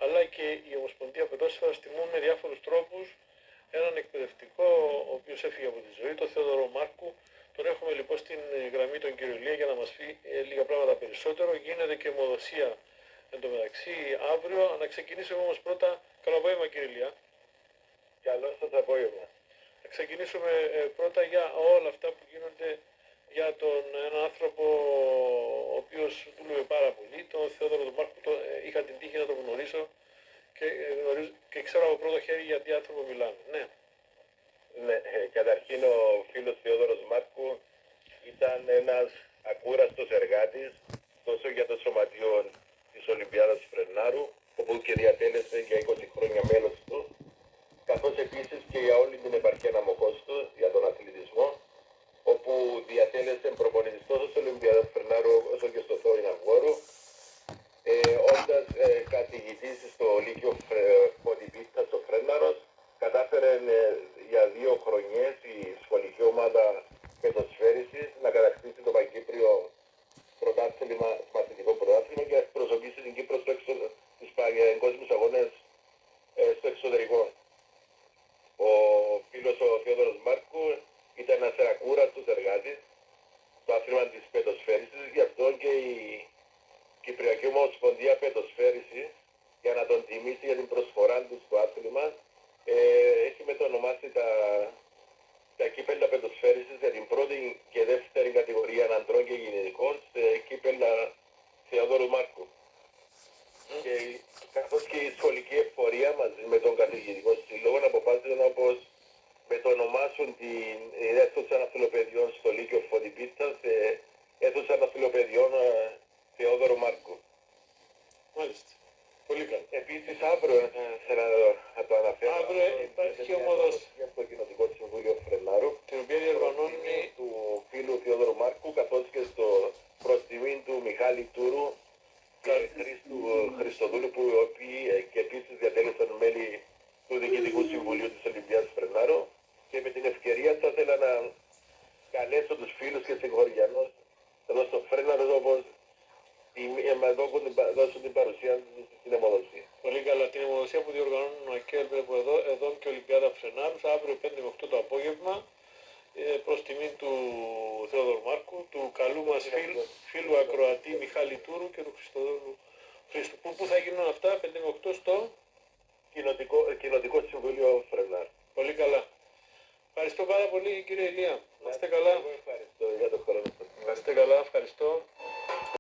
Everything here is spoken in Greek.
αλλά και η Ομοσπονδία Ποδόσφαιρας τιμούν με διάφορους τρόπους έναν εκπαιδευτικό ο οποίος έφυγε από τη ζωή, τον Θεόδωρο Μάρκου. Τον έχουμε λοιπόν στην γραμμή τον κύριο Ηλία για να μας πει λίγα πράγματα περισσότερο. Γίνεται και αιμοδοσία εν τω μεταξύ αύριο. Να ξεκινήσουμε όμως πρώτα. Καλό απόγευμα κύριε Ηλία. Καλό σας απόγευμα. Να ξεκινήσουμε πρώτα για όλα αυτά που γίνονται για έναν άνθρωπο ο οποίος δούλευε πάρα πολύ, τον Θεόδωρο τον Μάρκου. Είχα την τύχη να τον γνωρίσω και ξέρω από πρώτο χέρι για τι άνθρωπο μιλάμε. Ναι. Ναι, καταρχήν ο φίλος Θεόδωρος Μάρκου ήταν ένας ακούραστος εργάτης τόσο για το σωματείο της Ολυμπιάδας Φρενάρου, όπου και διατέλεσε για 20 χρόνια μέλος του, καθώς επίσης και για όλη την επαρχία Ναμοκόστου για τον αθλητισμό, όπου διατέλεσε προπονητής τόσο στο Ολυμπιάδα Φρενάρου όσο και στο Θόρυνα Γόρου, όντας καθηγητής στο Λύκειο Φωτιπίτας στο Φρέναρος. Κατάφερε για 2 χρονιές η σχολική ομάδα πεδοσφαίρισης να κατακτήσει το παγκύπριο πρωτάθλημα, μαθητικό πρωτάθλημα και να εκπροσωπήσει την Κύπρο στους παγκόσμιους αγώνες στο εξωτερικό. Ο φίλος ο Θεόδωρος Μάρκου ήταν ένας ακούραστος εργάτης στο άθλημα της πεδοσφαίρισης, γι' αυτό και η Κυπριακή Ομοσπονδία Πεδοσφαίρισης, για να τον τιμήσει για την προσφορά του στο άθλημα, έχει μετονομάσει τα κύπελλα πεδοσφαίρισης για την πρώτη και δεύτερη κατηγορία ανδρών και γυναικών σε κύπελλα Θεόδωρου Μάρκου. Και καθώς και η σχολική εφορία μαζί με τον καθηγητικό σύλλογο αποφάσισαν όπως μετονομάσουν την αίθουσα ναυτιλοπαιδιών στο Λύκειο Φωτιπίτας σε αίθουσα ναυτιλοπαιδιών Θεόδωρου Μάρκου. Μάλιστα. Πολύ καλά. Επίσης αύριο θέλω να το αναφέρω. Αύριο υπάρχει ομοδοσία στο Κοινοτικό Συμβούλιο Φρενάρου, την οποία διοργανώνει του φίλου Θεόδωρου Μάρκου, καθώς και στο προστιμήν του Μιχάλη Τούρου και Χρήστου Χριστοδούλου, που οι οποίοι και επίσης διατέλεσαν μέλη του Διοικητικού Συμβουλίου της Ολυμπιάδας Φρενάρου. Και με την ευκαιρία θα ήθελα να καλέσω τους φίλους και συγχωριανούς εδώ στο Φρέναρο, όπως μας δώσουν την παρουσία στην αιμοδοσία. πολύ καλά. Την αιμοδοσία που διοργανώνουν ο ΑΚΕΛ εδώ και Ολυμπιάδα Φρενάρους αύριο 5 με 8 το απόγευμα προς τιμήν του Θεόδωρου Μάρκου, του καλού μας φίλου ακροατή Μιχάλη Τούρου και του Χριστοδούλου Χρήστου. Πού θα γίνουν αυτά 5 με 8 στο Κοινοτικό Συμβούλιο Φρενάρου. Πολύ καλά. Ευχαριστώ πάρα πολύ κύριε Ηλία. Να είστε καλά. Εγώ ευχαριστώ για τον χρόνο σας. Να είστε καλά, ευχαριστώ.